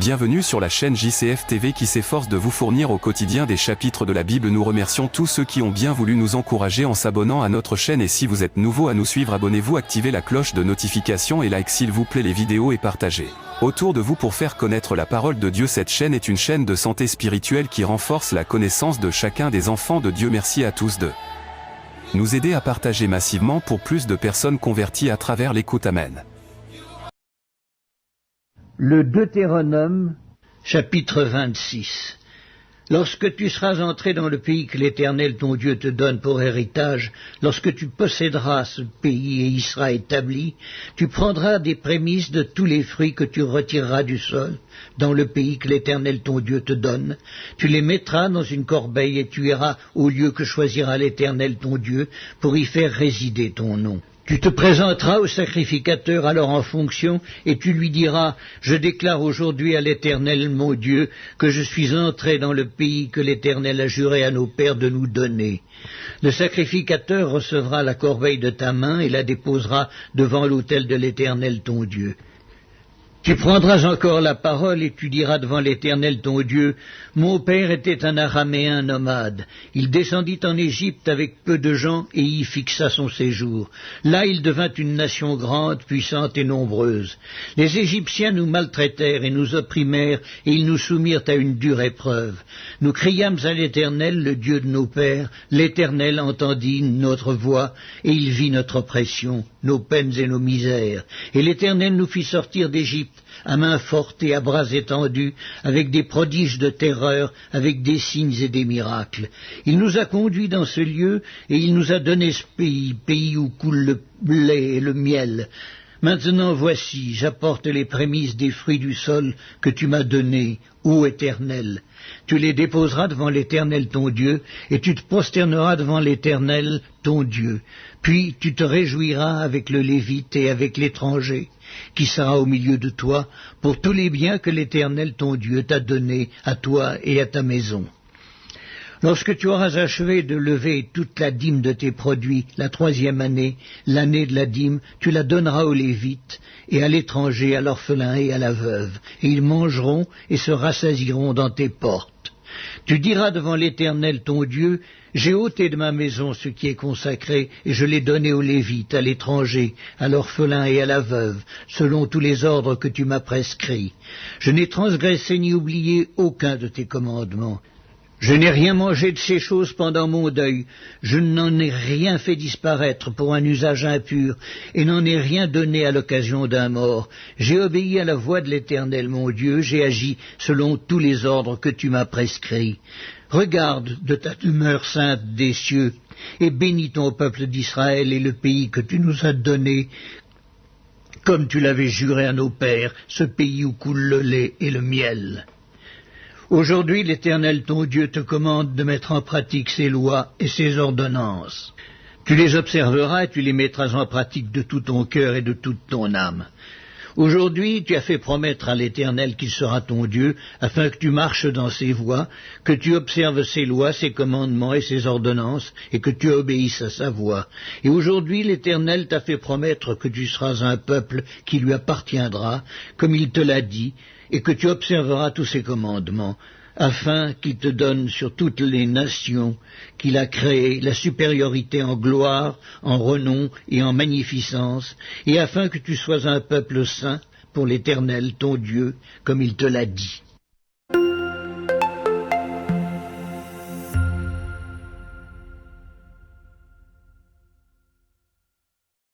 Bienvenue sur la chaîne JCF TV qui s'efforce de vous fournir au quotidien des chapitres de la Bible. Nous remercions tous ceux qui ont bien voulu nous encourager en s'abonnant à notre chaîne, et si vous êtes nouveau à nous suivre, abonnez-vous, activez la cloche de notification et like s'il vous plaît les vidéos et partagez autour de vous pour faire connaître la parole de Dieu. Cette chaîne est une chaîne de santé spirituelle qui renforce la connaissance de chacun des enfants de Dieu. Merci à tous de nous aider à partager massivement pour plus de personnes converties à travers l'écoute. Amen. Le Deutéronome, chapitre 26. Lorsque tu seras entré dans le pays que l'Éternel ton Dieu te donne pour héritage, lorsque tu posséderas ce pays et y sera établi, tu prendras des prémices de tous les fruits que tu retireras du sol dans le pays que l'Éternel ton Dieu te donne. Tu les mettras dans une corbeille et tu iras au lieu que choisira l'Éternel ton Dieu pour y faire résider ton nom. Tu te présenteras au sacrificateur alors en fonction, et tu lui diras: je déclare aujourd'hui à l'Éternel mon Dieu que je suis entré dans le pays que l'Éternel a juré à nos pères de nous donner. Le sacrificateur recevra la corbeille de ta main et la déposera devant l'autel de l'Éternel ton Dieu. Tu prendras encore la parole et tu diras devant l'Éternel ton Dieu: mon père était un Araméen nomade. Il descendit en Égypte avec peu de gens et y fixa son séjour. Là il devint une nation grande, puissante et nombreuse. Les Égyptiens nous maltraitèrent et nous opprimèrent, et ils nous soumirent à une dure épreuve. Nous criâmes à l'Éternel, le Dieu de nos pères. L'Éternel entendit notre voix, et il vit notre oppression, nos peines et nos misères. Et l'Éternel nous fit sortir d'Égypte à main forte et à bras étendus, avec des prodiges de terreur, avec des signes et des miracles. Il nous a conduits dans ce lieu, et il nous a donné ce pays où coule le lait et le miel. Maintenant voici, j'apporte les prémices des fruits du sol que tu m'as donnés, ô Éternel. Tu les déposeras devant l'Éternel ton Dieu, et tu te prosterneras devant l'Éternel ton Dieu. Puis tu te réjouiras avec le Lévite et avec l'étranger qui sera au milieu de toi, pour tous les biens que l'Éternel ton Dieu t'a donnés à toi et à ta maison. Lorsque tu auras achevé de lever toute la dîme de tes produits, la 3e année, l'année de la dîme, tu la donneras aux Lévites et à l'étranger, à l'orphelin et à la veuve, et ils mangeront et se rassasieront dans tes portes. Tu diras devant l'Éternel ton Dieu: j'ai ôté de ma maison ce qui est consacré, et je l'ai donné aux Lévites, à l'étranger, à l'orphelin et à la veuve, selon tous les ordres que tu m'as prescrits. Je n'ai transgressé ni oublié aucun de tes commandements. Je n'ai rien mangé de ces choses pendant mon deuil, je n'en ai rien fait disparaître pour un usage impur, et n'en ai rien donné à l'occasion d'un mort. J'ai obéi à la voix de l'Éternel mon Dieu, j'ai agi selon tous les ordres que tu m'as prescrits. Regarde de ta demeure sainte des cieux, et bénis ton peuple d'Israël et le pays que tu nous as donné, comme tu l'avais juré à nos pères, ce pays où coule le lait et le miel. Aujourd'hui, l'Éternel ton Dieu te commande de mettre en pratique ses lois et ses ordonnances. Tu les observeras et tu les mettras en pratique de tout ton cœur et de toute ton âme. Aujourd'hui, tu as fait promettre à l'Éternel qu'il sera ton Dieu, afin que tu marches dans ses voies, que tu observes ses lois, ses commandements et ses ordonnances, et que tu obéisses à sa voix. Et aujourd'hui, l'Éternel t'a fait promettre que tu seras un peuple qui lui appartiendra, comme il te l'a dit, et que tu observeras tous ses commandements, afin qu'il te donne sur toutes les nations qu'il a créées la supériorité en gloire, en renom et en magnificence, et afin que tu sois un peuple saint pour l'Éternel ton Dieu, comme il te l'a dit.